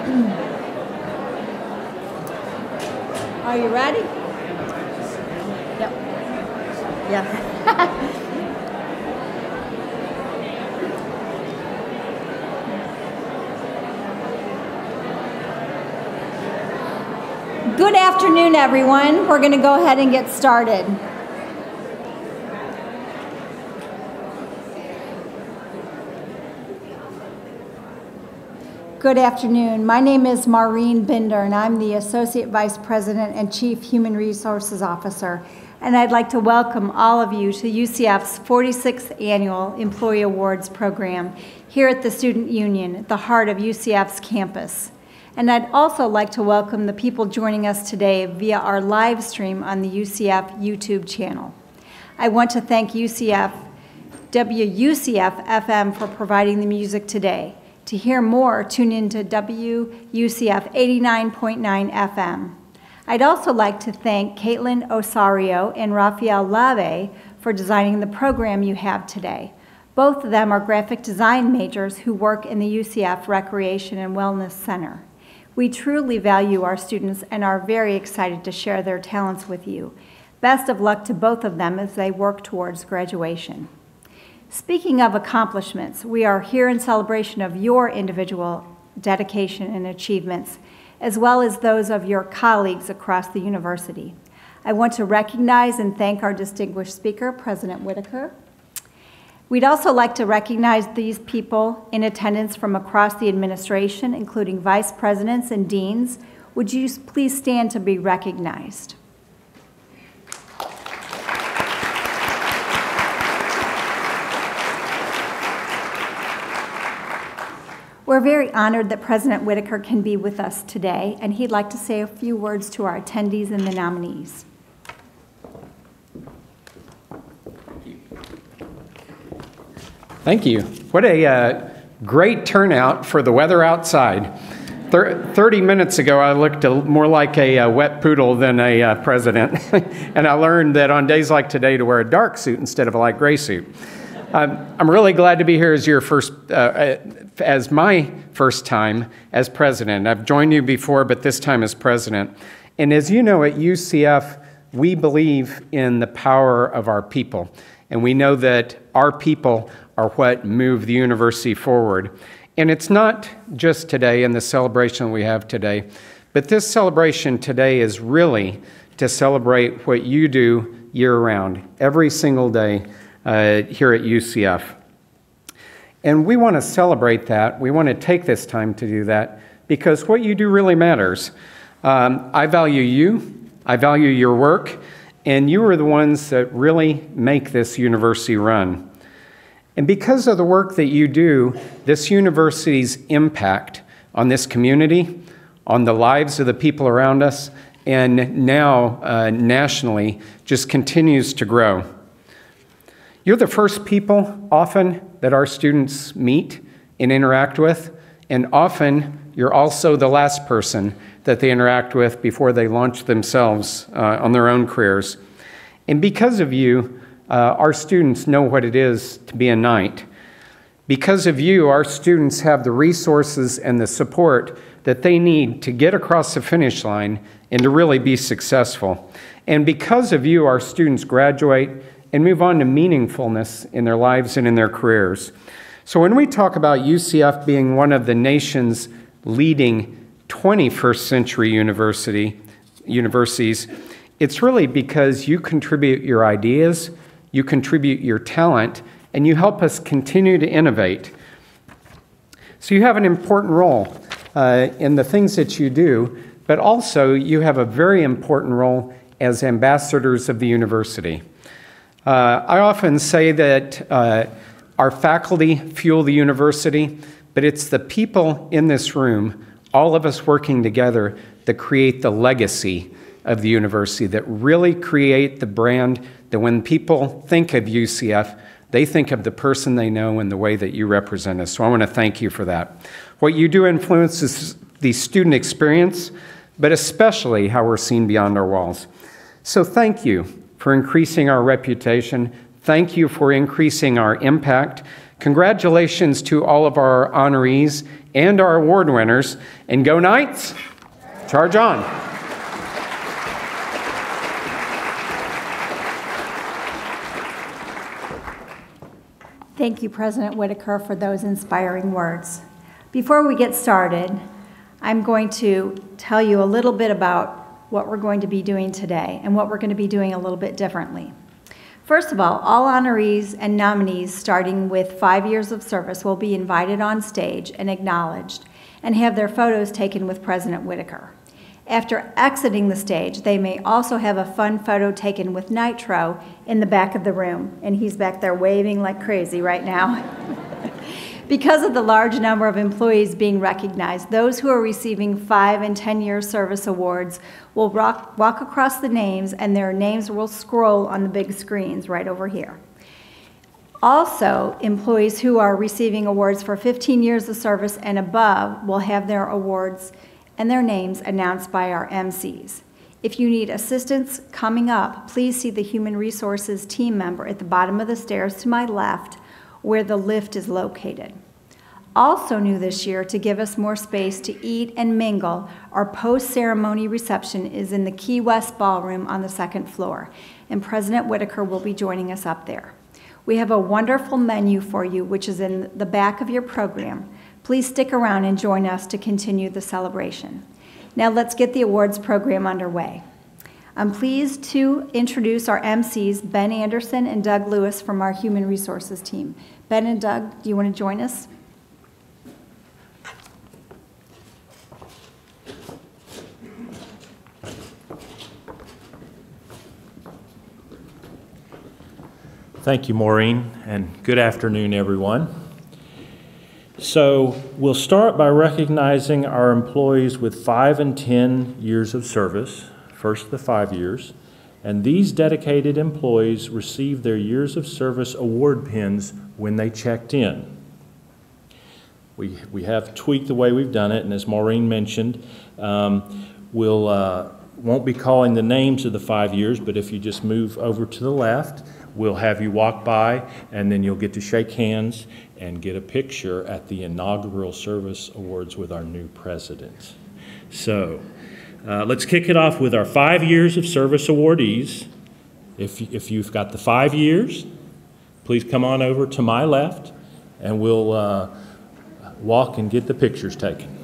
Are you ready? Yep. Yeah. Good afternoon, everyone. We're going to go ahead and get started. Good afternoon. My name is Maureen Binder, and I'm the Associate Vice President and Chief Human Resources Officer. And I'd like to welcome all of you to UCF's 46th Annual Employee Awards Program here at the Student Union, at the heart of UCF's campus. And I'd also like to welcome the people joining us today via our live stream on the UCF YouTube channel. I want to thank WUCF FM for providing the music today. To hear more, tune in to WUCF 89.9 FM. I'd also like to thank Caitlin Osario and Rafael Lave for designing the program you have today. Both of them are graphic design majors who work in the UCF Recreation and Wellness Center. We truly value our students and are very excited to share their talents with you. Best of luck to both of them as they work towards graduation. Speaking of accomplishments, we are here in celebration of your individual dedication and achievements, as well as those of your colleagues across the university. I want to recognize and thank our distinguished speaker, President Whitaker. We'd also like to recognize these people in attendance from across the administration, including vice presidents and deans. Would you please stand to be recognized? We're very honored that President Whitaker can be with us today, and he'd like to say a few words to our attendees and the nominees. Thank you. What a great turnout for the weather outside. 30 minutes ago, I looked more like a wet poodle than a president, and I learned that on days like today to wear a dark suit instead of a light gray suit. I'm really glad to be here as my first time as president. I've joined you before, but this time as president. And as you know, at UCF, we believe in the power of our people. And we know that our people are what move the university forward. And it's not just today and the celebration we have today, but this celebration today is really to celebrate what you do year-round, every single day here at UCF. And we want to celebrate that. We want to take this time to do that because what you do really matters. I value you. I value your work. And you are the ones that really make this university run. And because of the work that you do, this university's impact on this community, on the lives of the people around us, and now nationally, just continues to grow. You're the first people often that our students meet and interact with, and often you're also the last person that they interact with before they launch themselves on their own careers. And because of you, our students know what it is to be a knight. Because of you, our students have the resources and the support that they need to get across the finish line and to really be successful. And because of you, our students graduate and move on to meaningfulness in their lives and in their careers. So when we talk about UCF being one of the nation's leading 21st century universities, it's really because you contribute your ideas, you contribute your talent, and you help us continue to innovate. So you have an important role in the things that you do, but also you have a very important role as ambassadors of the university. I often say that our faculty fuel the university, but it's the people in this room, all of us working together, that create the legacy of the university, that really create the brand that when people think of UCF, they think of the person they know and the way that you represent us. So I want to thank you for that. What you do influences the student experience, but especially how we're seen beyond our walls. So thank you for increasing our reputation. Thank you for increasing our impact. Congratulations to all of our honorees and our award winners. And go Knights! Charge on. Thank you, President Whitaker, for those inspiring words. Before we get started, I'm going to tell you a little bit about what we're going to be doing today and what we're going to be doing a little bit differently. First of all honorees and nominees starting with 5 years of service will be invited on stage and acknowledged and have their photos taken with President Whitaker. After exiting the stage, they may also have a fun photo taken with Nitro in the back of the room, and he's back there waving like crazy right now. Because of the large number of employees being recognized, those who are receiving 5 and 10-year service awards will walk across the names, and their names will scroll on the big screens right over here. Also, employees who are receiving awards for 15 years of service and above will have their awards and their names announced by our MCs. If you need assistance coming up, please see the Human Resources team member at the bottom of the stairs to my left, where the lift is located. Also new this year, to give us more space to eat and mingle, our post-ceremony reception is in the Key West Ballroom on the 2nd floor, and President Whitaker will be joining us up there. We have a wonderful menu for you, which is in the back of your program. Please stick around and join us to continue the celebration. Now let's get the awards program underway. I'm pleased to introduce our MCs, Ben Anderson and Doug Lewis from our Human Resources team. Ben and Doug, do you want to join us? Thank you, Maureen, and good afternoon, everyone. So we'll start by recognizing our employees with 5 and 10 years of service, first the 5 years, and these dedicated employees received their years of service award pins when they checked in. We have tweaked the way we've done it, and as Maureen mentioned, won't be calling the names of the 5 years, but if you just move over to the left, we'll have you walk by, and then you'll get to shake hands and get a picture at the inaugural service awards with our new president. So let's kick it off with our 5 years of service awardees. If you've got the 5 years, please come on over to my left, and we'll walk and get the pictures taken.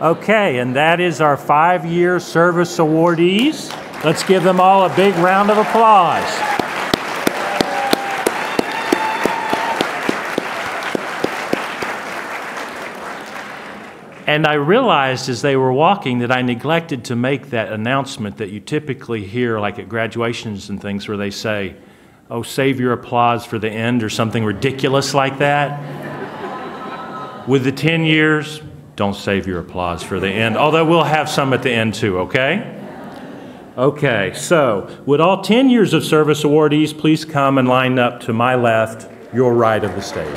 Okay, and that is our 5-year service awardees. Let's give them all a big round of applause. And I realized as they were walking that I neglected to make that announcement that you typically hear like at graduations and things where they say, "Oh, save your applause for the end," or something ridiculous like that. With the 10 years, don't save your applause for the end, although we'll have some at the end too, okay? Okay, so would all 10 years of service awardees please come and line up to my left, your right of the stage.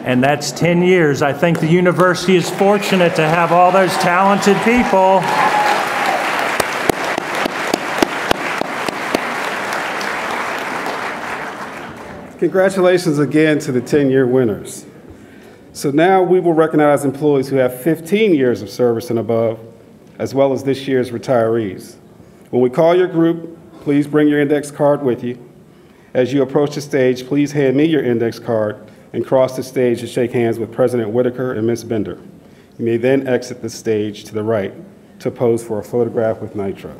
and that's 10 years. I think the university is fortunate to have all those talented people. Congratulations again to the 10-year winners. So now we will recognize employees who have 15 years of service and above, as well as this year's retirees. When we call your group, please bring your index card with you. As you approach the stage, please hand me your index card and cross the stage to shake hands with President Whitaker and Ms. Bender. You may then exit the stage to the right to pose for a photograph with Nitro.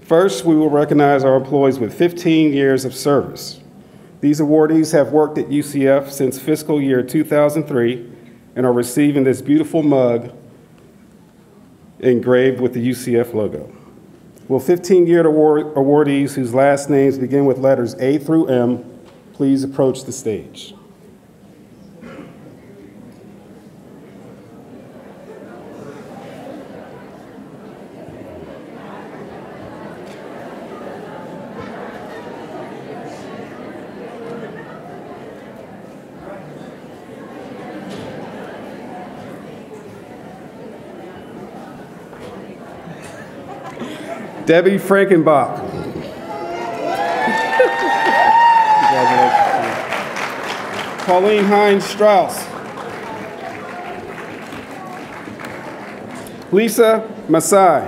First, we will recognize our employees with 15 years of service. These awardees have worked at UCF since fiscal year 2003 and are receiving this beautiful mug engraved with the UCF logo. Will 15-year awardees whose last names begin with letters A through M please approach the stage? Debbie Frankenbach. Pauline Hines Strauss. Lisa Masai.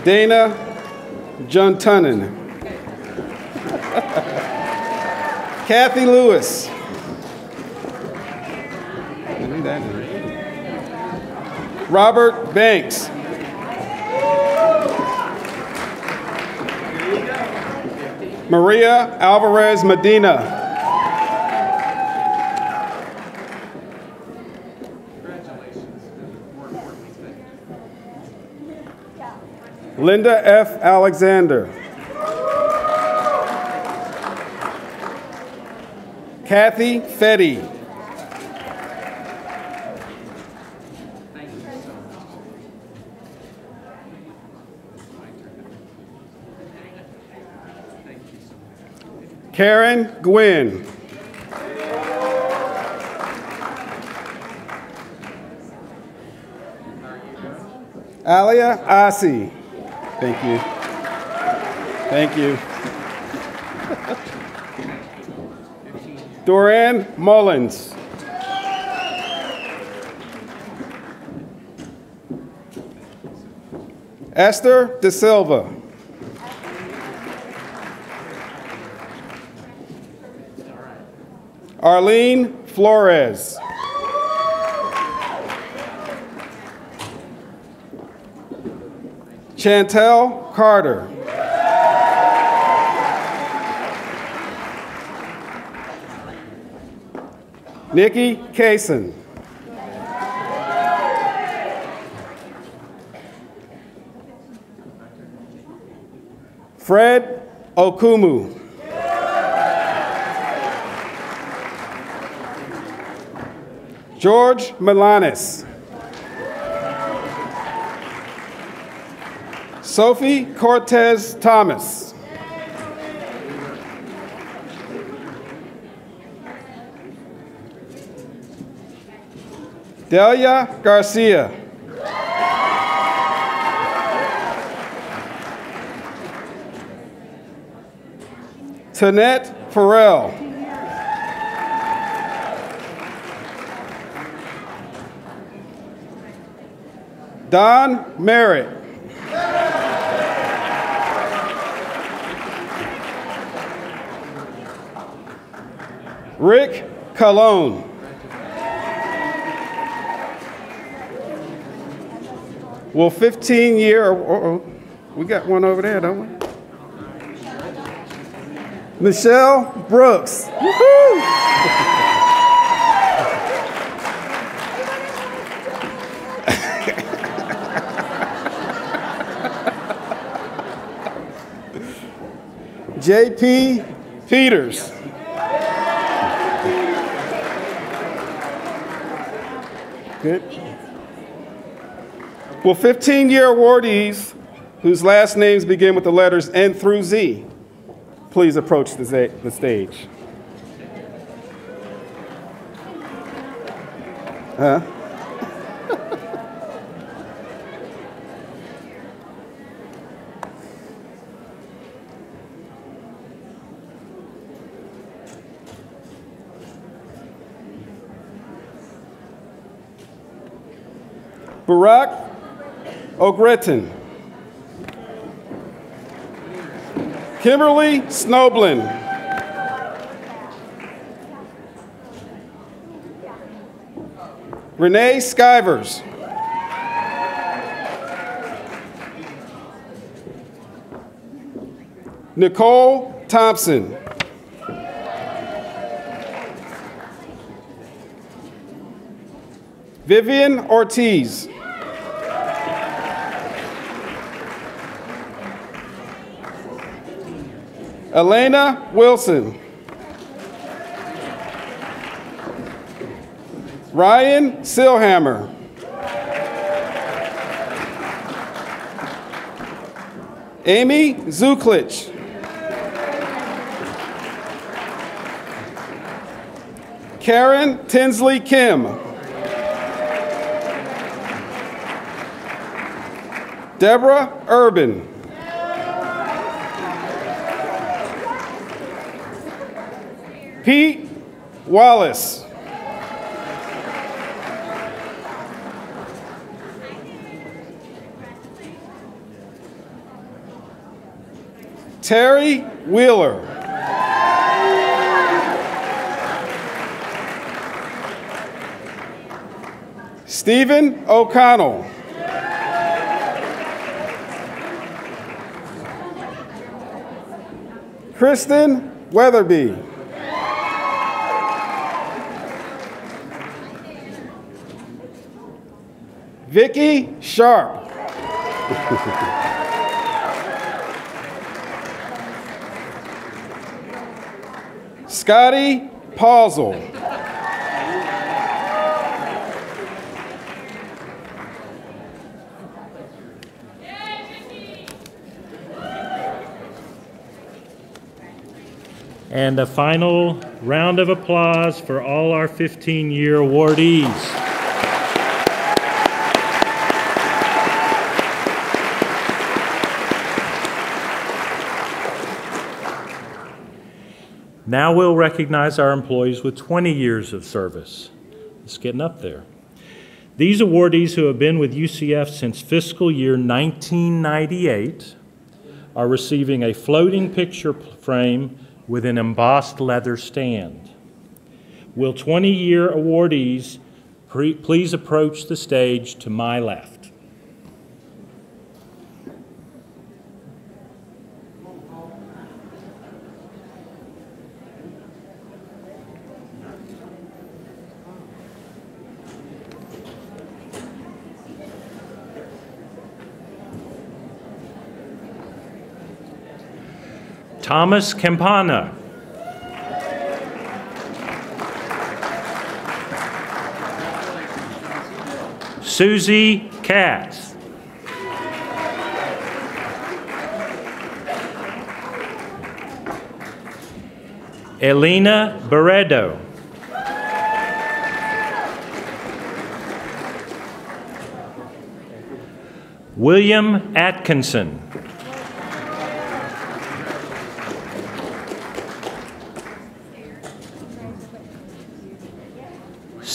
Dana Juntunen. Kathy Lewis. Robert Banks. Maria Alvarez Medina. Linda F. Alexander. Kathy Fetty. Karen Gwynn. Alia Asi. Thank you. Thank you. Doran Mullins. Esther De Silva. Arlene Flores. Chantel Carter. Nikki Kaysen. Fred Okumu. George Milanes. Sophie Cortez Thomas. Delia Garcia. Tanette Farrell. Don Merritt. Rick Colon. Well, 15-year, we got one over there, don't we? Michelle Brooks. Woo-hoo! J.P. Peters. Good. Well, 15-year awardees whose last names begin with the letters N through Z, please approach the stage. Barack Ogretin. Kimberly Snoblin. Renee Skivers. Nicole Thompson. Vivian Ortiz. Elena Wilson. Ryan Silhammer. Amy Zuklich. Karen Tinsley Kim. Deborah Urban. Pete Wallace. Terry Wheeler. Stephen O'Connell. Kristen Weatherby. Vicky Sharp. Scotty Pausel. And a final round of applause for all our 15-year awardees. Now we'll recognize our employees with 20 years of service. It's getting up there. These awardees who have been with UCF since fiscal year 1998 are receiving a floating picture frame with an embossed leather stand. Will 20-year awardees please approach the stage to my left? Thomas Campana. Susie Katz. Elena Barredo. William Atkinson.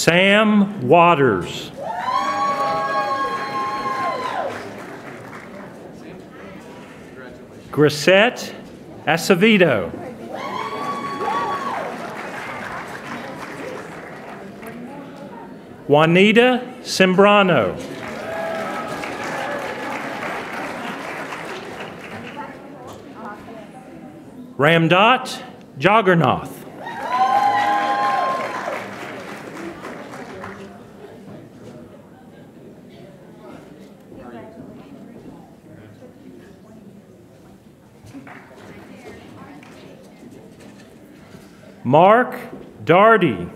Sam Waters. Grisette Acevedo. Juanita Sembrano. Ramdot Jaggernath. Mark Dardy.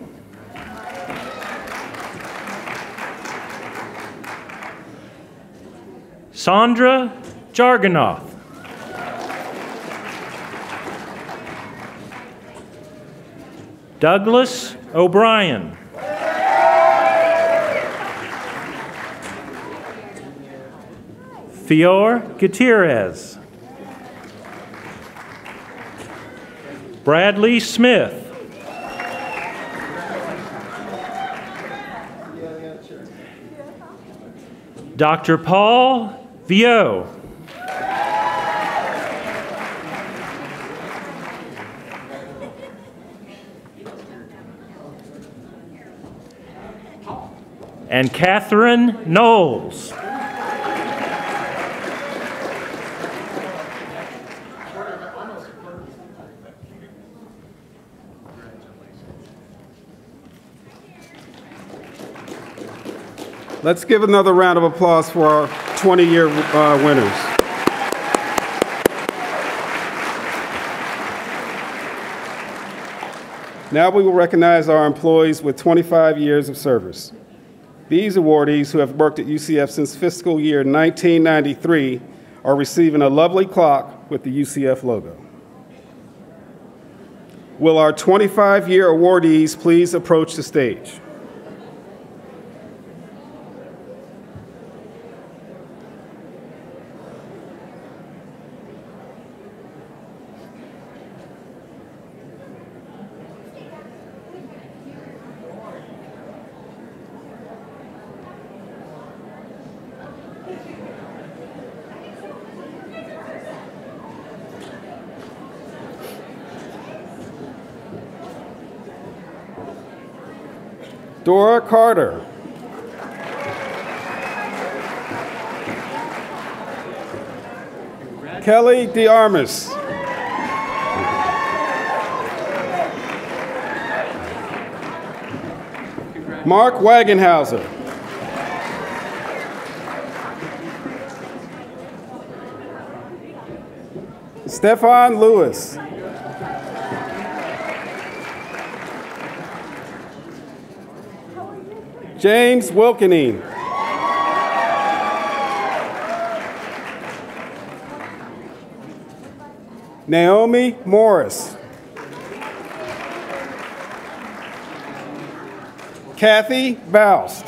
Sandra Jarganoth. Douglas O'Brien. Fior Gutierrez. Bradley Smith. Dr. Paul Vio. And Catherine Knowles. Let's give another round of applause for our 20-year winners. Now we will recognize our employees with 25 years of service. These awardees, who have worked at UCF since fiscal year 1993, are receiving a lovely clock with the UCF logo. Will our 25-year awardees please approach the stage? Dora Carter. Kelly DeArmas. Mark Wagenhauser. Stefan Lewis. James Wilkening. Naomi Morris. Kathy Baust.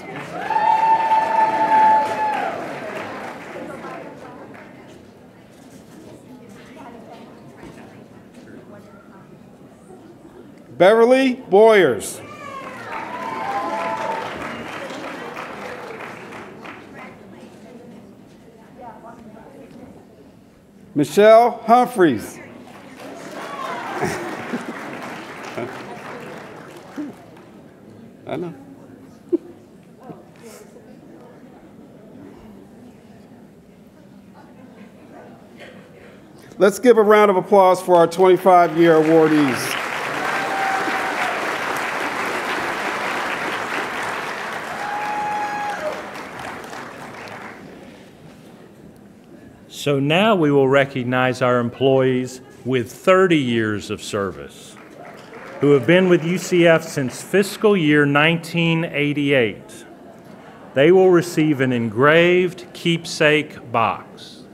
Beverly Boyers. Michelle Humphreys. I know. Let's give a round of applause for our 25-year awardees. So now we will recognize our employees with 30 years of service who have been with UCF since fiscal year 1988. They will receive an engraved keepsake box.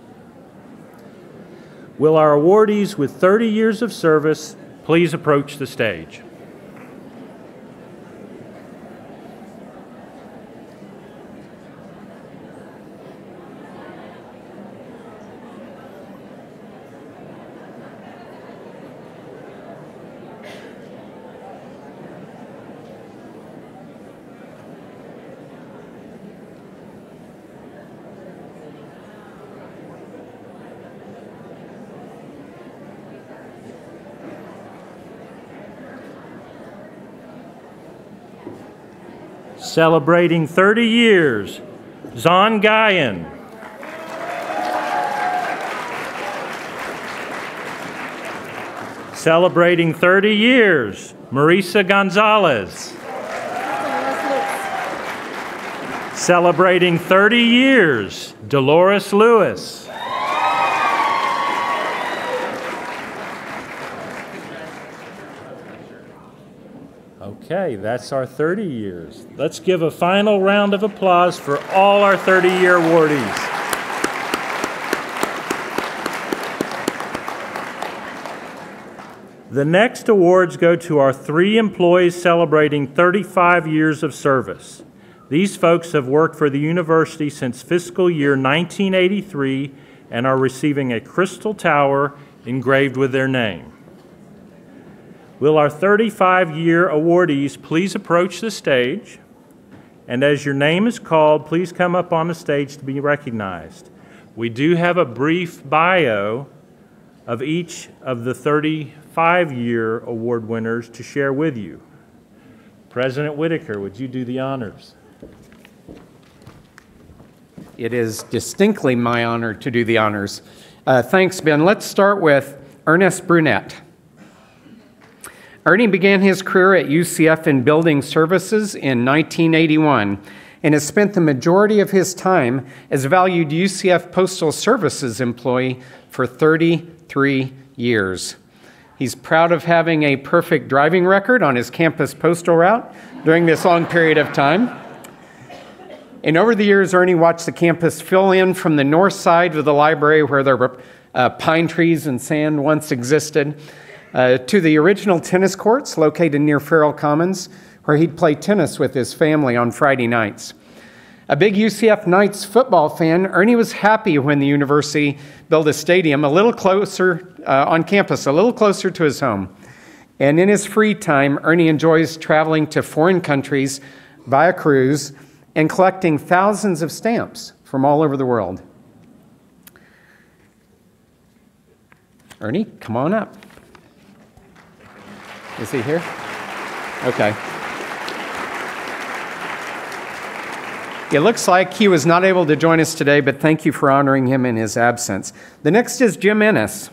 Will our awardees with 30 years of service please approach the stage? Celebrating 30 years, Zon Guyan. Celebrating 30 years, Marisa Gonzalez. Celebrating 30 years, Dolores Lewis. Okay, that's our 30 years. Let's give a final round of applause for all our 30-year awardees. The next awards go to our 3 employees celebrating 35 years of service. These folks have worked for the university since fiscal year 1983 and are receiving a crystal tower engraved with their name. Will our 35-year awardees please approach the stage? And as your name is called, please come up on the stage to be recognized. We do have a brief bio of each of the 35-year award winners to share with you. President Whitaker, would you do the honors? It is distinctly my honor to do the honors. Thanks, Ben. Let's start with Ernest Brunette. Ernie began his career at UCF in building services in 1981 and has spent the majority of his time as a valued UCF Postal Services employee for 33 years. He's proud of having a perfect driving record on his campus postal route during this long period of time. And over the years, Ernie watched the campus fill in from the north side of the library where there were pine trees and sand once existed, to the original tennis courts located near Farrell Commons, where he'd play tennis with his family on Friday nights. A big UCF Knights football fan, Ernie was happy when the university built a stadium a little closer on campus, a little closer to his home. And in his free time, Ernie enjoys traveling to foreign countries via cruise and collecting thousands of stamps from all over the world. Ernie, come on up. Is he here? Okay. It looks like he was not able to join us today, but thank you for honoring him in his absence. The next is Jim Ennis.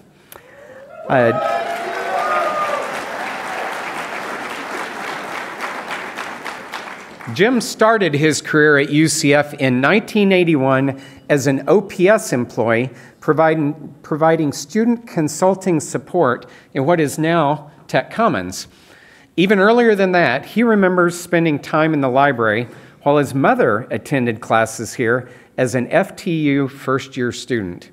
Jim started his career at UCF in 1981 as an OPS employee, providing student consulting support in what is now Tech Commons. Even earlier than that, he remembers spending time in the library while his mother attended classes here as an FTU first-year student.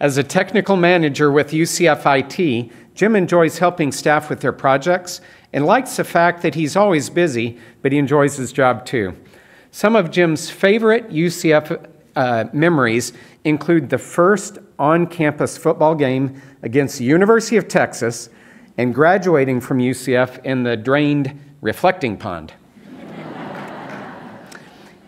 As a technical manager with UCF IT, Jim enjoys helping staff with their projects and likes the fact that he's always busy, but he enjoys his job too. Some of Jim's favorite UCF memories include the first on-campus football game against the University of Texas and graduating from UCF in the drained reflecting pond.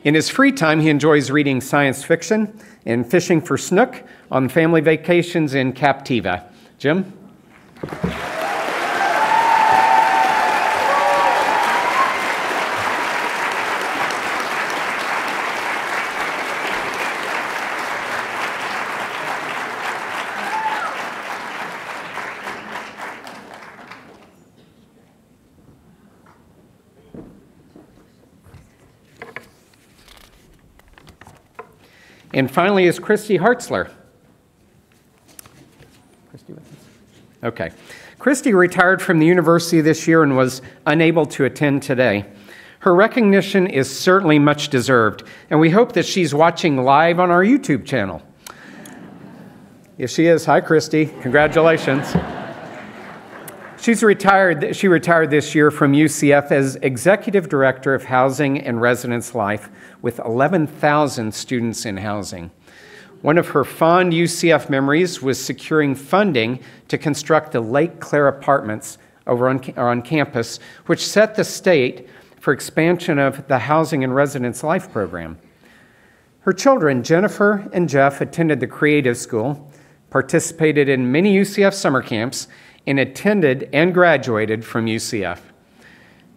In his free time, he enjoys reading science fiction and fishing for snook on family vacations in Captiva. Jim? And finally is Christy Hartzler. Christy with us? Okay. Christy retired from the university this year and was unable to attend today. Her recognition is certainly much deserved, and we hope that she's watching live on our YouTube channel. If she is, hi Christy, congratulations. She retired this year from UCF as Executive Director of Housing and Residence Life with 11,000 students in housing. One of her fond UCF memories was securing funding to construct the Lake Claire Apartments over on campus, which set the state for expansion of the Housing and Residence Life program. Her children, Jennifer and Jeff, attended the Creative School, participated in many UCF summer camps, and attended and graduated from UCF.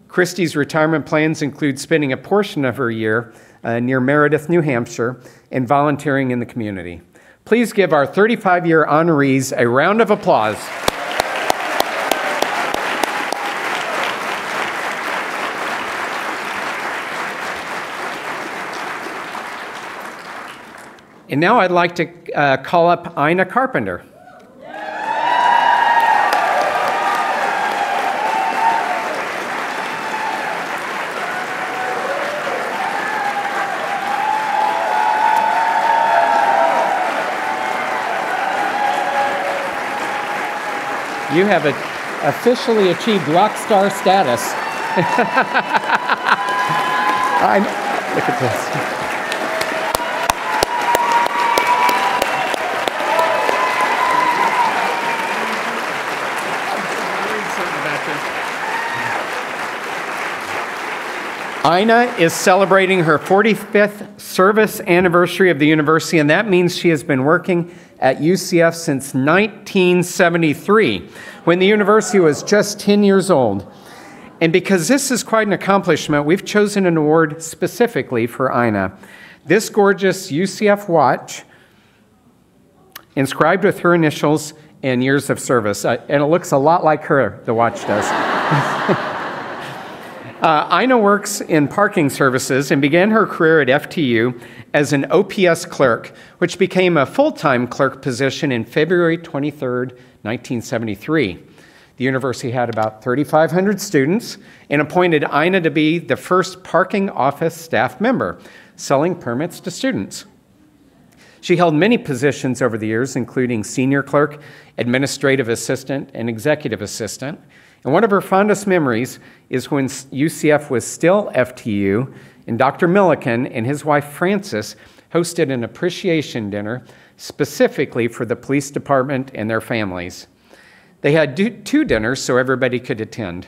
Christy's retirement plans include spending a portion of her year near Meredith, New Hampshire, and volunteering in the community. Please give our 35-year honorees a round of applause. And now I'd like to call up Ina Carpenter. You have officially achieved rock star status. Look at this. Ina is celebrating her 45th service anniversary of the university, and that means she has been working at UCF since 1973, when the university was just 10 years old. And because this is quite an accomplishment, we've chosen an award specifically for Ina. This gorgeous UCF watch, inscribed with her initials and years of service, and it looks a lot like her, the watch does. Ina works in parking services and began her career at FTU as an OPS clerk, which became a full-time clerk position in February 23rd, 1973. The university had about 3,500 students and appointed Ina to be the first parking office staff member, selling permits to students. She held many positions over the years, including senior clerk, administrative assistant, and executive assistant. And one of her fondest memories is when UCF was still FTU, and Dr. Milliken and his wife Frances hosted an appreciation dinner specifically for the police department and their families. They had two dinners so everybody could attend.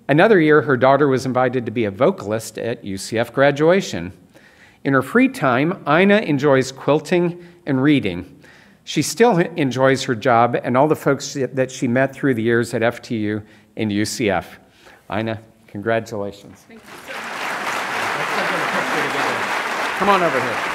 Another year, her daughter was invited to be a vocalist at UCF graduation. In her free time, Ina enjoys quilting and reading. She still enjoys her job and all the folks that she met through the years at FTU and UCF. Ina, congratulations. Thank you so much. Let's get a picture together. Come on over here.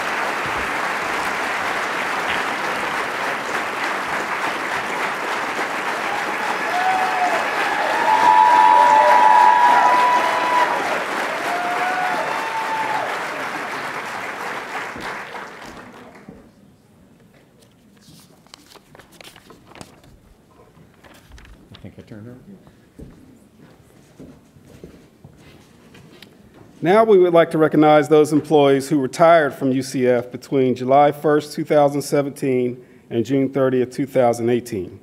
Now we would like to recognize those employees who retired from UCF between July 1st, 2017 and June 30th, 2018.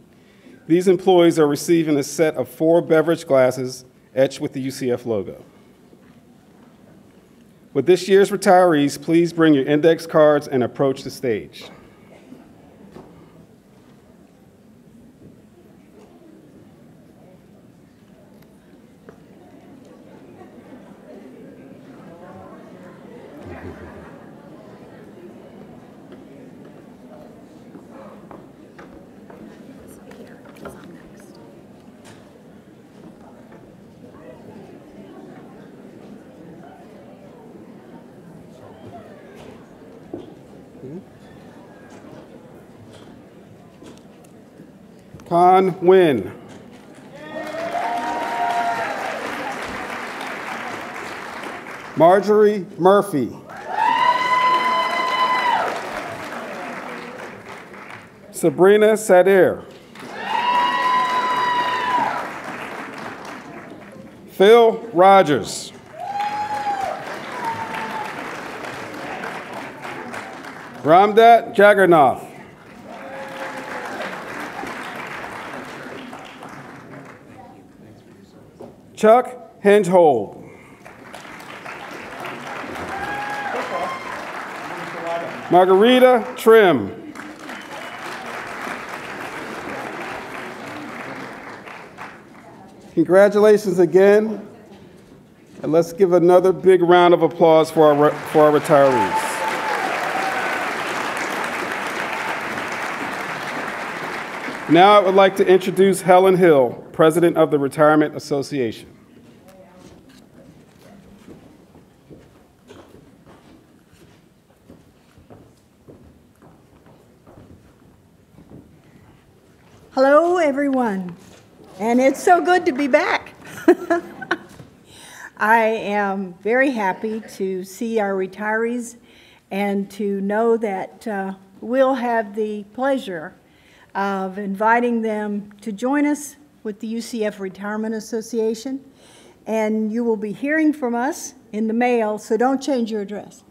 These employees are receiving a set of 4 beverage glasses etched with the UCF logo. With this year's retirees, please bring your index cards and approach the stage. Con Nguyen. Marjorie Murphy. Sabrina Sadir. Phil Rogers. Ramdat Jagannath. Chuck Hingehold. Margarita Trim. Congratulations again, and let's give another big round of applause for our retirees. Now I would like to introduce Helen Hill, President of the Retirement Association. Hello, everyone, and it's so good to be back. I am very happy to see our retirees and to know that we'll have the pleasure of inviting them to join us with the UCF Retirement Association, and you will be hearing from us in the mail, so don't change your address.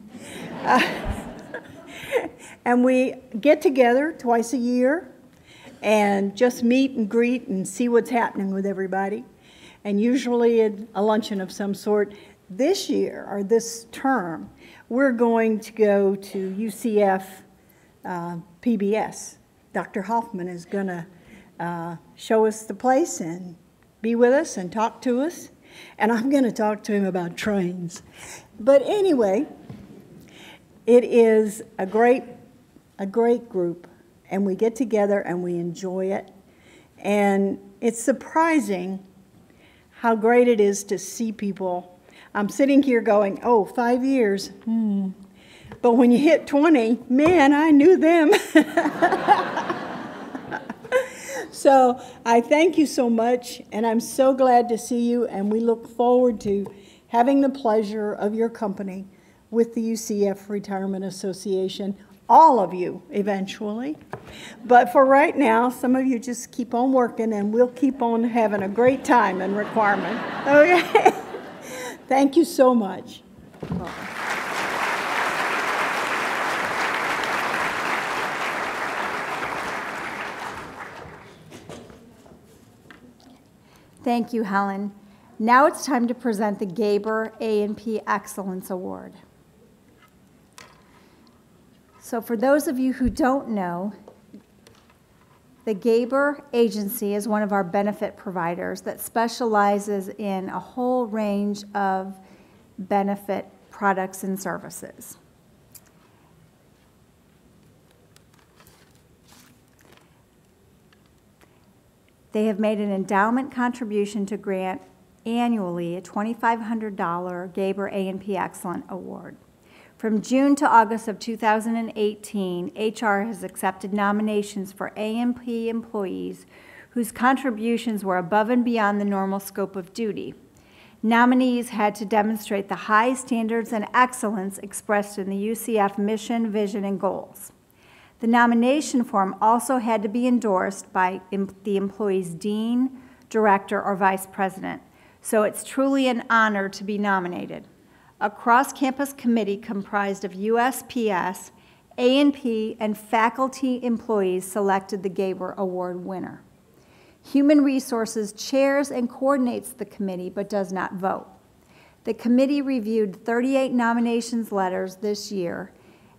And we get together twice a year and just meet and greet and see what's happening with everybody, and usually at a luncheon of some sort. this year, or this term, we're going to go to UCF PBS. Dr. Hoffman is going to show us the place and be with us and talk to us. And I'm going to talk to him about trains. But anyway, it is a great group, and we get together and we enjoy it. And it's surprising how great it is to see people. I'm sitting here going, oh, 5 years. But when you hit 20, man, I knew them. So I thank you so much, and I'm so glad to see you, and we look forward to having the pleasure of your company with the UCF Retirement Association, all of you eventually. But for right now, some of you just keep on working, and we'll keep on having a great time in Requirement. Okay? Thank you so much. Thank you, Helen. Now it's time to present the Gaber A&P Excellence Award. So for those of you who don't know, the Gaber Agency is one of our benefit providers that specializes in a whole range of benefit products and services. They have made an endowment contribution to grant annually a $2,500 Gaber A&P Excellent Award. From June to August of 2018, HR has accepted nominations for A&P employees whose contributions were above and beyond the normal scope of duty. Nominees had to demonstrate the high standards and excellence expressed in the UCF mission, vision, and goals. The nomination form also had to be endorsed by the employee's dean, director, or vice president. So it's truly an honor to be nominated. A cross-campus committee comprised of USPS, A&P, and faculty employees selected the Gaber Award winner. Human Resources chairs and coordinates the committee but does not vote. The committee reviewed 38 nominations letters this year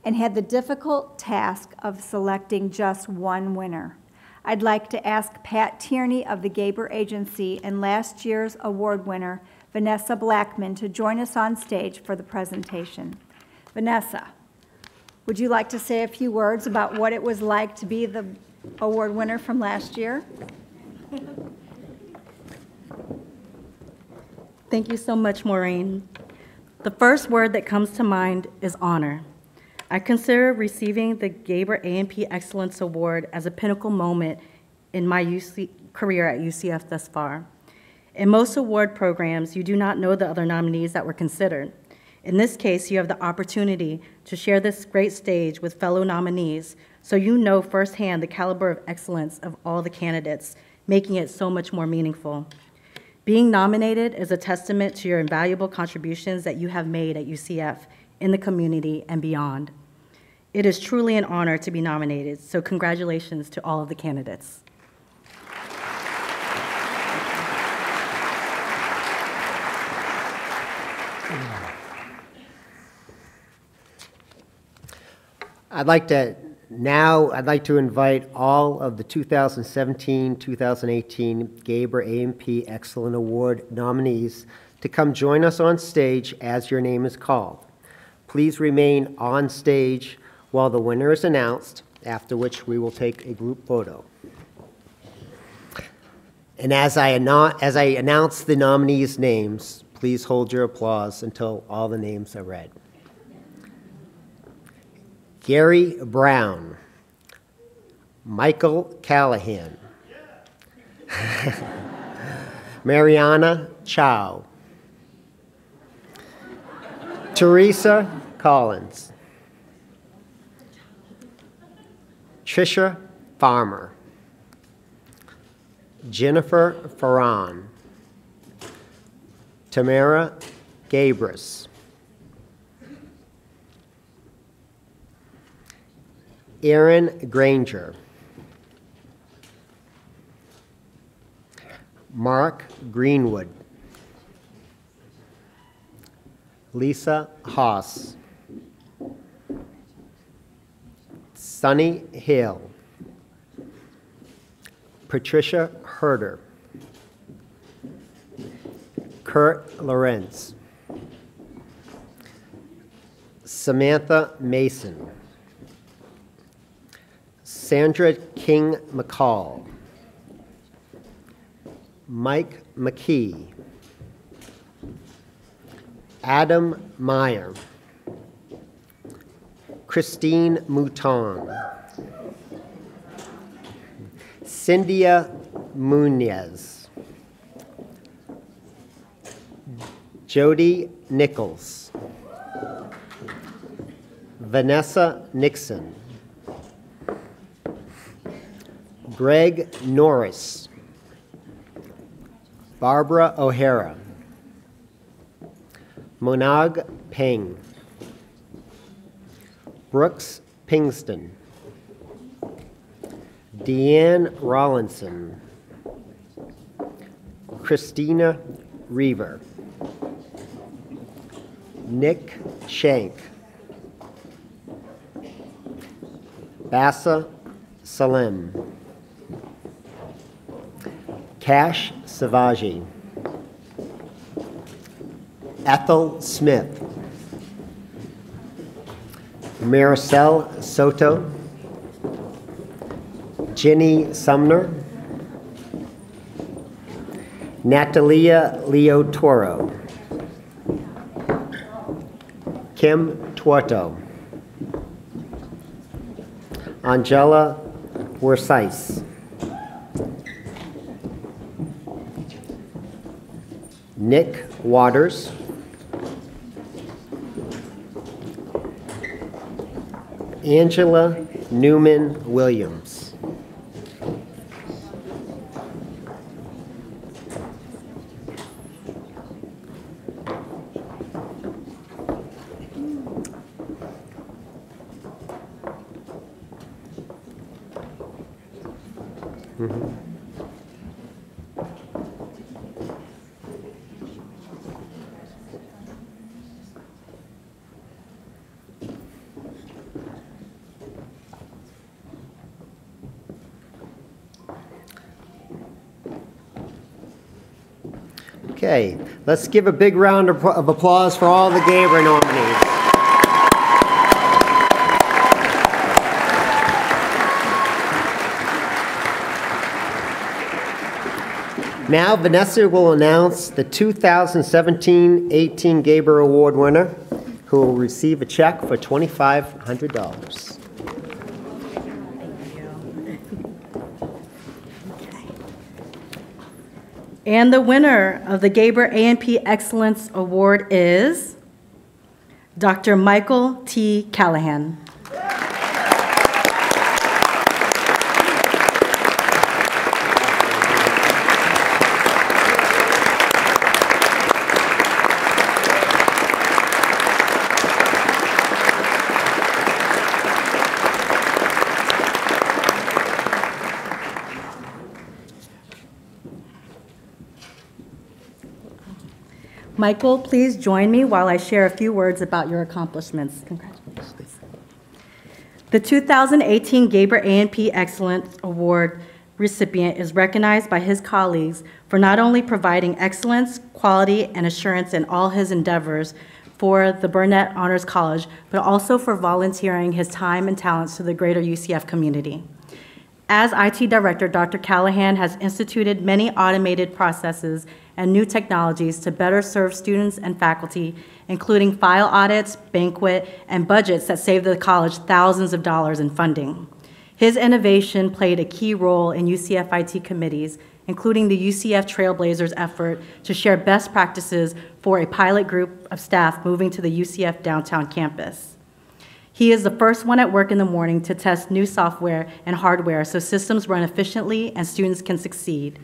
and had the difficult task of selecting just one winner. I'd like to ask Pat Tierney of the Gaber Agency and last year's award winner, Vanessa Blackman, to join us on stage for the presentation. Vanessa, would you like to say a few words about what it was like to be the award winner from last year? Thank you so much, Maureen. The first word that comes to mind is honor. I consider receiving the Gaber A&P Excellence Award as a pinnacle moment in my career at UCF thus far. In most award programs, you do not know the other nominees that were considered. In this case, you have the opportunity to share this great stage with fellow nominees, so you know firsthand the caliber of excellence of all the candidates, making it so much more meaningful. Being nominated is a testament to your invaluable contributions that you have made at UCF in the community and beyond. It is truly an honor to be nominated, so congratulations to all of the candidates. I'd like to invite all of the 2017-2018 Gaber A&P Excellent Award nominees to come join us on stage as your name is called. Please remain on stage while the winner is announced, after which we will take a group photo. And as I announce the nominees' names, please hold your applause until all the names are read. Gary Brown, Michael Callahan, Mariana Chow, Teresa Collins, Tricia Farmer, Jennifer Farran, Tamara Gabris, Aaron Granger, Mark Greenwood, Lisa Haas, Sunny Hale, Patricia Herder, Kurt Lorenz, Samantha Mason, Sandra King McCall, Mike McKee, Adam Meyer, Christine Mouton, Cynthia Munez, Jody Nichols, Vanessa Nixon, Greg Norris, Barbara O'Hara, Monag Peng, Brooks Pingston, Deanne Rollinson, Christina Reaver, Nick Shank, Bassa Salem, Cash Savaji, Ethel Smith, Maricel Soto, Jenny Sumner, Natalia Leo Toro, Kim Tuoto, Angela Wersais, Nick Waters, Angela Newman Williams, Okay, let's give a big round of applause for all the Gaber nominees. Now, Vanessa will announce the 2017-18 Gaber Award winner, who will receive a check for $2,500. And the winner of the Gaber A&P Excellence Award is Dr. Michael T. Callahan. Michael, please join me while I share a few words about your accomplishments. Congratulations. The 2018 Gaber A&P Excellence Award recipient is recognized by his colleagues for not only providing excellence, quality, and assurance in all his endeavors for the Burnett Honors College, but also for volunteering his time and talents to the greater UCF community. As IT Director, Dr. Callahan has instituted many automated processes and new technologies to better serve students and faculty, including file audits, banquet, and budgets that save the college thousands of dollars in funding. His innovation played a key role in UCF IT committees, including the UCF Trailblazers effort to share best practices for a pilot group of staff moving to the UCF downtown campus. He is the first one at work in the morning to test new software and hardware so systems run efficiently and students can succeed.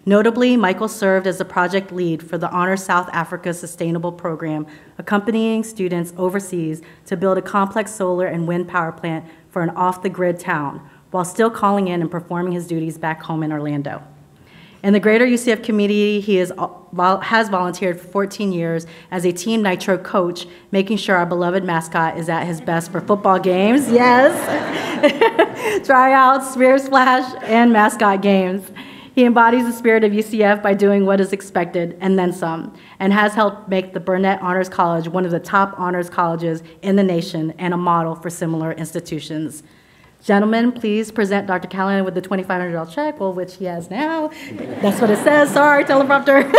Notably, Michael served as the project lead for the Honor South Africa Sustainable Program, accompanying students overseas to build a complex solar and wind power plant for an off-the-grid town, while still calling in and performing his duties back home in Orlando. In the greater UCF community, he has volunteered for 14 years as a Team Nitro coach, making sure our beloved mascot is at his best for football games, yes, tryouts, Spear Splash, and mascot games. He embodies the spirit of UCF by doing what is expected and then some, and has helped make the Burnett Honors College one of the top honors colleges in the nation and a model for similar institutions. Gentlemen, please present Dr. Callahan with the $2,500 check, well, which he has now. That's what it says. Sorry, teleprompter.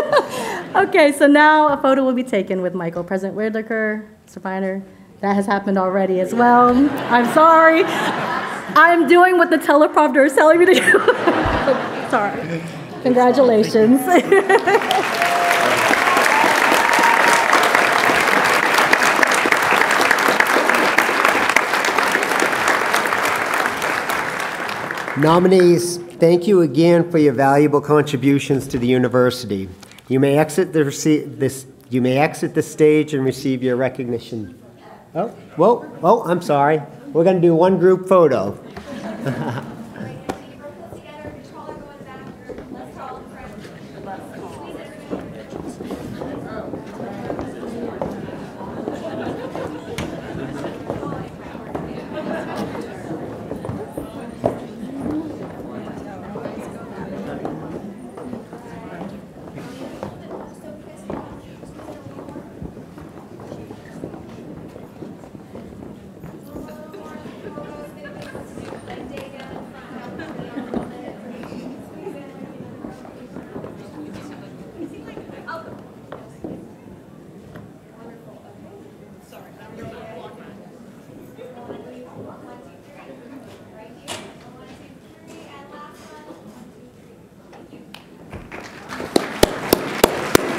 Okay, so now a photo will be taken with Michael. President Whitaker, Mr. Feiner. That has happened already as well. I'm sorry. I'm doing what the teleprompter is telling me to do. Sorry. Congratulations. Nominees, thank you again for your valuable contributions to the university. You may exit the stage and receive your recognition. Oh, I'm sorry. We're going to do one group photo.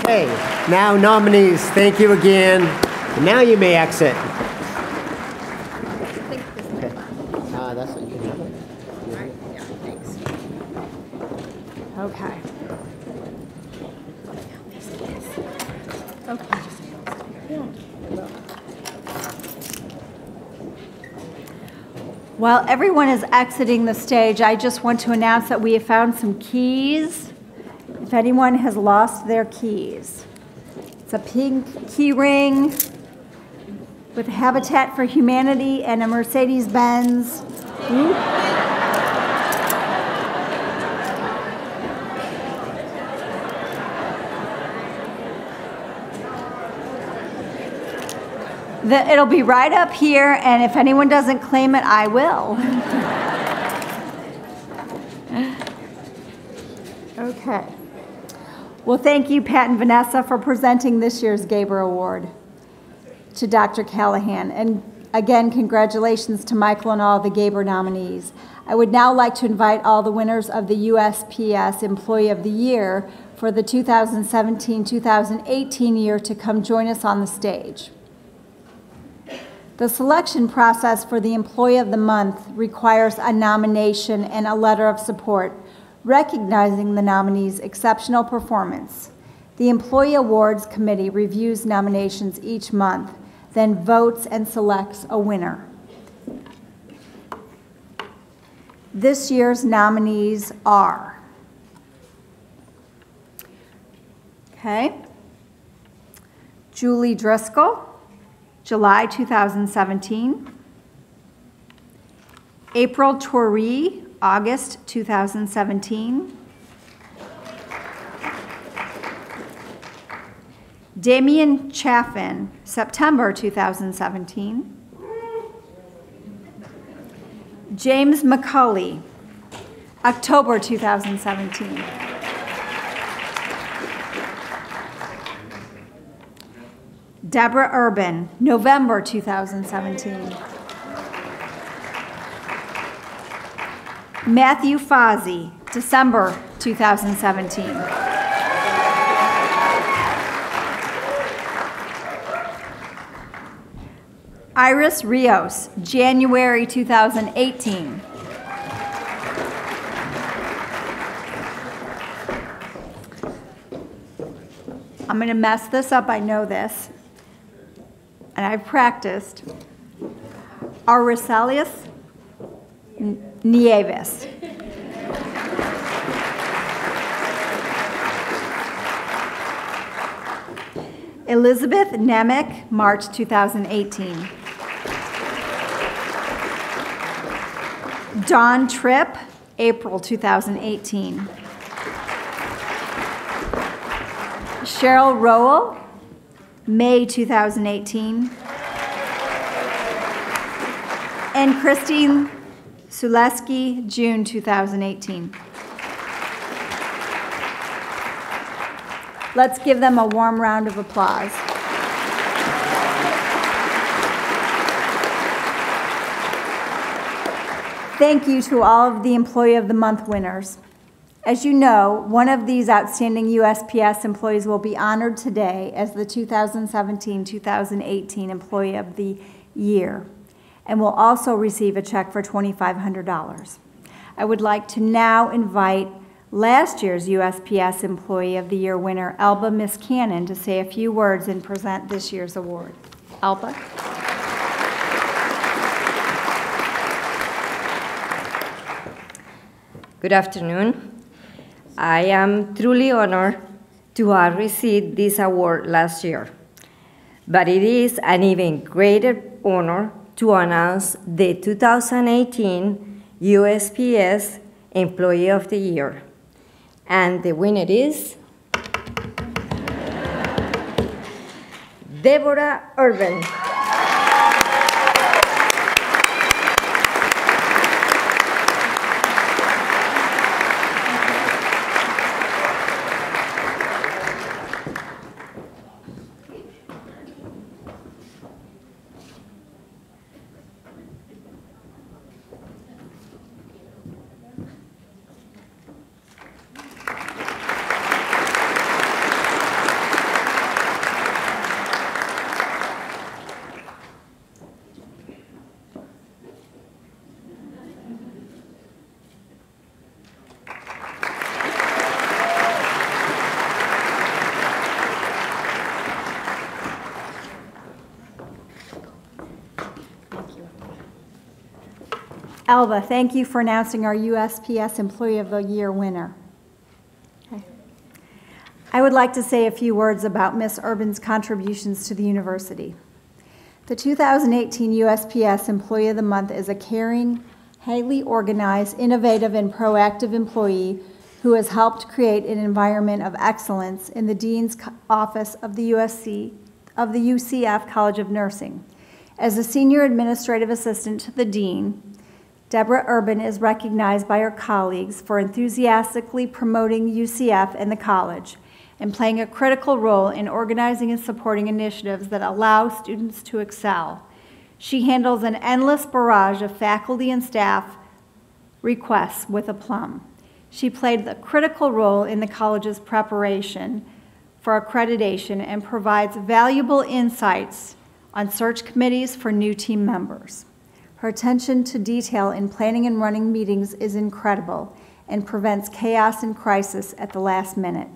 Okay, now nominees, thank you again. And now you may exit. Okay. That's what you can have. All right, yeah, thanks. Okay. While everyone is exiting the stage, I just want to announce that we have found some keys. If anyone has lost their keys. It's a pink key ring with Habitat for Humanity and a Mercedes-Benz. It'll be right up here, and if anyone doesn't claim it, I will. Okay. Well, thank you, Pat and Vanessa, for presenting this year's Gaber Award to Dr. Callahan. And again, congratulations to Michael and all the Gaber nominees. I would now like to invite all the winners of the USPS Employee of the Year for the 2017-2018 year to come join us on the stage. The selection process for the Employee of the Month requires a nomination and a letter of support recognizing the nominee's exceptional performance. The Employee Awards Committee reviews nominations each month, then votes and selects a winner. This year's nominees are, Julie Driscoll, July 2017. April Torrey, August 2017. Damian Chaffin, September 2017. James McCulley, October 2017. Deborah Urban, November 2017. Matthew Fozzie, December 2017. Iris Rios, January 2018. I'm going to mess this up, I know this, and I've practiced. Auricelius Nieves. Elizabeth Nemec, March 2018. Dawn Tripp, April 2018. Cheryl Rowell, May 2018. And Christine Suleski, June 2018. Let's give them a warm round of applause. Thank you to all of the Employee of the Month winners. As you know, one of these outstanding USPS employees will be honored today as the 2017-2018 Employee of the Year, and will also receive a check for $2,500. I would like to now invite last year's USPS Employee of the Year winner, Elba Miscannon, to say a few words and present this year's award. Elba. Good afternoon. I am truly honored to have received this award last year, but it is an even greater honor to announce the 2018 USPS Employee of the Year. And the winner is Deborah Urban. Elba, thank you for announcing our USPS Employee of the Year winner. Okay. I would like to say a few words about Ms. Urban's contributions to the university. The 2018 USPS Employee of the Month is a caring, highly organized, innovative, and proactive employee who has helped create an environment of excellence in the Dean's Office of the UCF College of Nursing. As a Senior Administrative Assistant to the Dean, Deborah Urban is recognized by her colleagues for enthusiastically promoting UCF and the college and playing a critical role in organizing and supporting initiatives that allow students to excel. She handles an endless barrage of faculty and staff requests with aplomb. She played a critical role in the college's preparation for accreditation and provides valuable insights on search committees for new team members. Her attention to detail in planning and running meetings is incredible and prevents chaos and crisis at the last minute.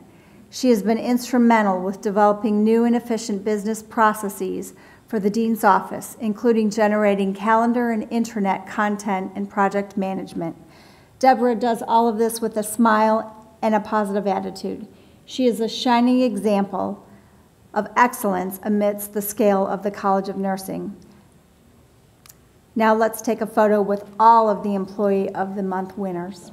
She has been instrumental with developing new and efficient business processes for the Dean's Office, including generating calendar and intranet content and project management. Deborah does all of this with a smile and a positive attitude. She is a shining example of excellence amidst the scale of the College of Nursing. Now let's take a photo with all of the Employee of the Month winners.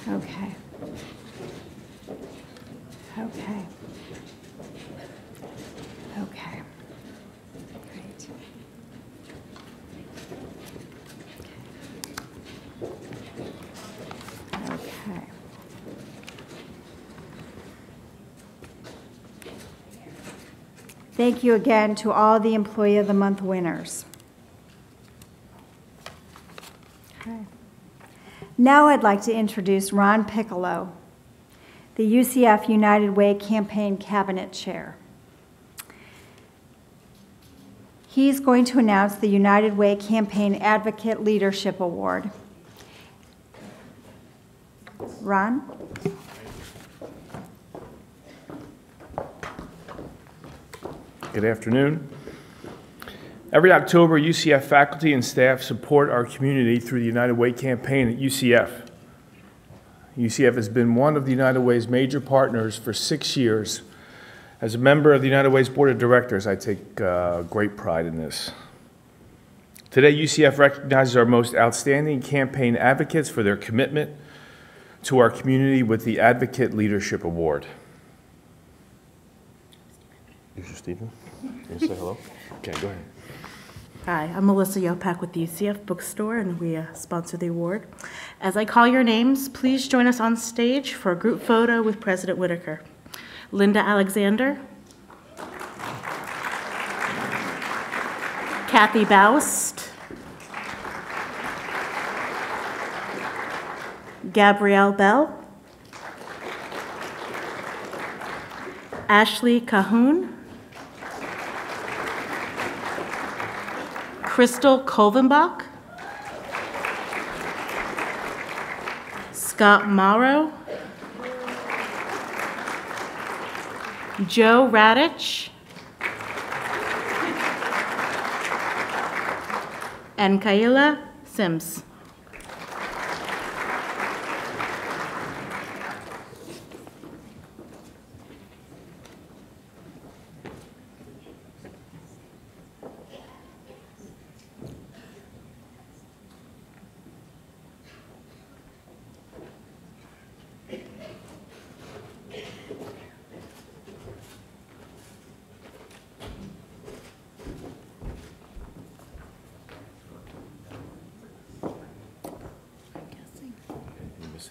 Okay. Okay. Okay. Great. Thank you again to all the Employee of the Month winners. Okay. Now I'd like to introduce Ron Piccolo, the UCF United Way Campaign Cabinet Chair. He's going to announce the United Way Campaign Advocate Leadership Award. Ron? Good afternoon. Every October, UCF faculty and staff support our community through the United Way campaign at UCF. UCF has been one of the United Way's major partners for 6 years. As a member of the United Way's Board of Directors, I take great pride in this. Today, UCF recognizes our most outstanding campaign advocates for their commitment to our community with the Advocate Leadership Award. Mr. Stephen, can you say hello? Okay, go ahead. Hi, I'm Melissa Yopak with the UCF Bookstore, and we sponsor the award. As I call your names, please join us on stage for a group photo with President Whitaker. Linda Alexander, Kathy Baust, Gabrielle Bell, Ashley Cahoon, Crystal Kolvenbach, Scott Morrow, Joe Radich, and Kayla Sims.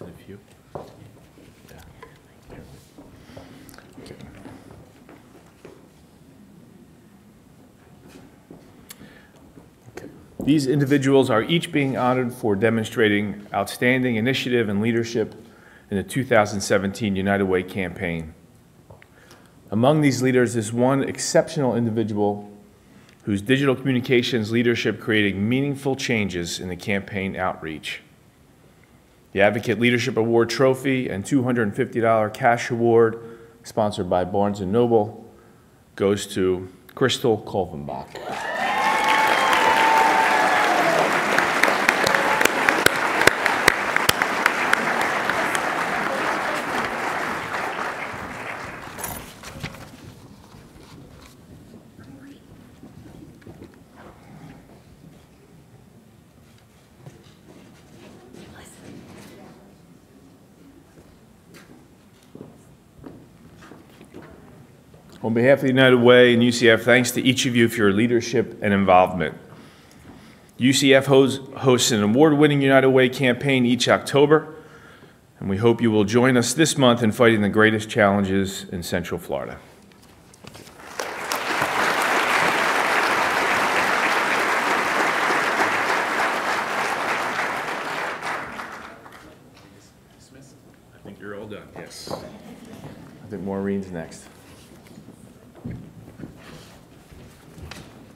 A few. Yeah. Okay. Okay. These individuals are each being honored for demonstrating outstanding initiative and leadership in the 2017 United Way campaign. Among these leaders is one exceptional individual whose digital communications leadership created meaningful changes in the campaign outreach. The Advocate Leadership Award trophy and $250 cash award, sponsored by Barnes & Noble, goes to Crystal Kolvenbach. On behalf of the United Way and UCF, thanks to each of you for your leadership and involvement. UCF hosts an award-winning United Way campaign each October, and we hope you will join us this month in fighting the greatest challenges in Central Florida. I think you're all done, yes. I think Maureen's next.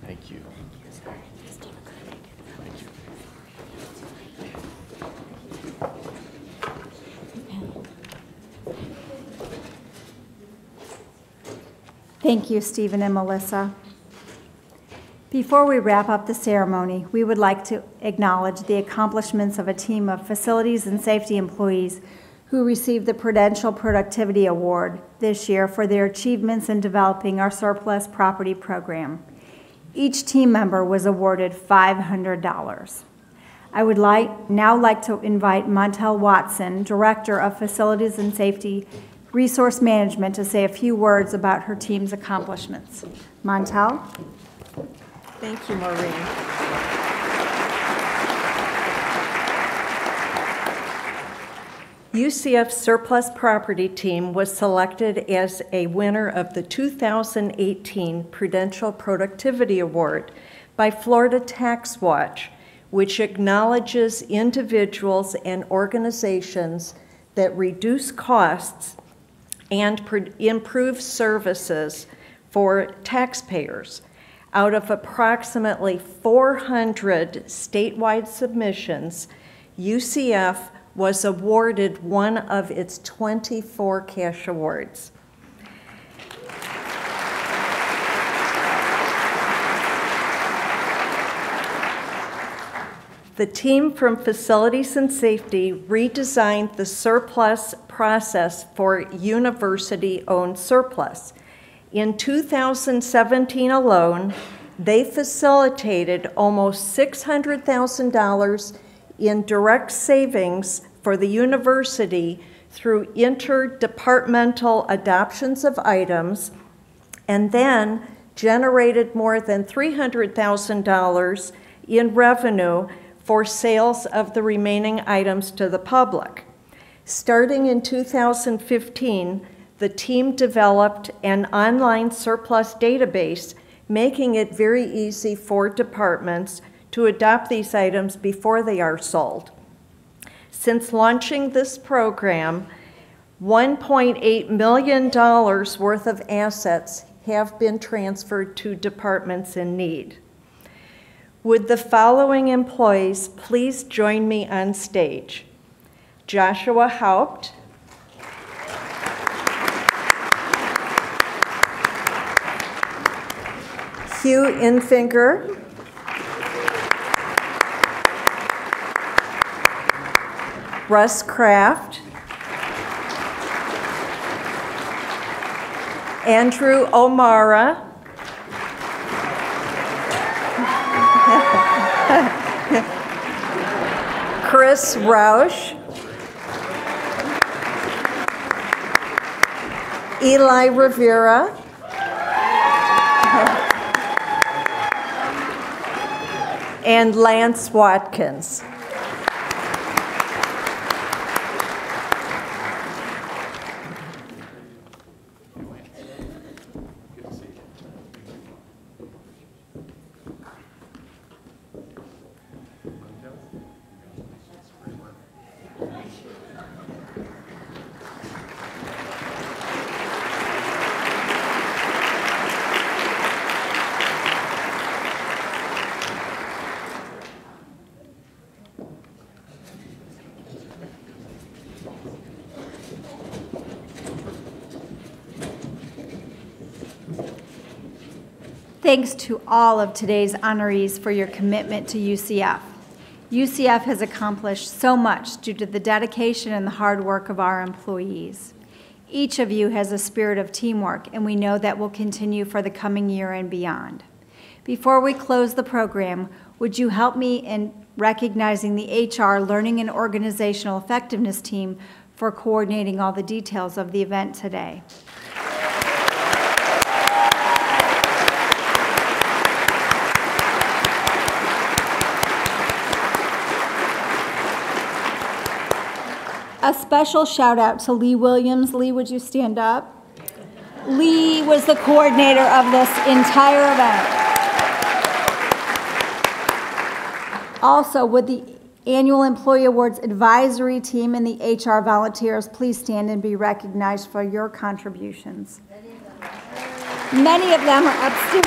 Thank you. Thank you. Thank you, Stephen and Melissa. Before we wrap up the ceremony, we would like to acknowledge the accomplishments of a team of facilities and safety employees who received the Prudential Productivity Award this year for their achievements in developing our surplus property program. Each team member was awarded $500. I would now like to invite Montel Watson, Director of Facilities and Safety Resource Management, to say a few words about her team's accomplishments. Montel? Thank you, Maureen. UCF Surplus Property Team was selected as a winner of the 2018 Prudential Productivity Award by Florida Tax Watch, which acknowledges individuals and organizations that reduce costs and improve services for taxpayers. Out of approximately 400 statewide submissions, UCF was awarded one of its 24 cash awards. The team from Facilities and Safety redesigned the surplus process for university-owned surplus. In 2017 alone, they facilitated almost $600,000 in direct savings for the university through interdepartmental adoptions of items, and then generated more than $300,000 in revenue for sales of the remaining items to the public. Starting in 2015, the team developed an online surplus database, making it very easy for departments to adopt these items before they are sold. Since launching this program, $1.8 million worth of assets have been transferred to departments in need. Would the following employees please join me on stage? Joshua Haupt, Hugh Infinger, Russ Kraft, Andrew O'Mara, Chris Roush, Eli Rivera, and Lance Watkins. Thanks to all of today's honorees for your commitment to UCF. UCF has accomplished so much due to the dedication and the hard work of our employees. Each of you has a spirit of teamwork, and we know that will continue for the coming year and beyond. Before we close the program, would you help me in recognizing the HR Learning and Organizational Effectiveness team for coordinating all the details of the event today? A special shout out to Lee Williams. Lee, would you stand up? Lee was the coordinator of this entire event. Also, would the Annual Employee Awards Advisory Team and the HR volunteers please stand and be recognized for your contributions? Many of them are upstairs.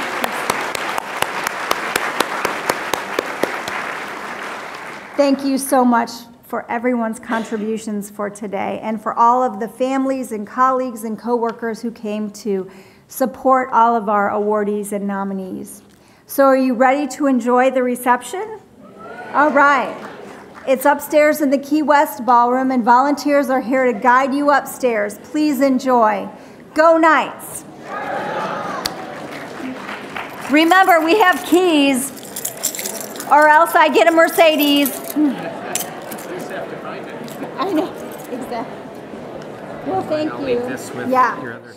Thank you so much for everyone's contributions for today, and for all of the families and colleagues and coworkers who came to support all of our awardees and nominees. So are you ready to enjoy the reception? All right. It's upstairs in the Key West Ballroom, and volunteers are here to guide you upstairs. Please enjoy. Go Knights! Remember, we have keys, or else I get a Mercedes. I know, exactly. Well, thank you. I'll leave this with yeah. your other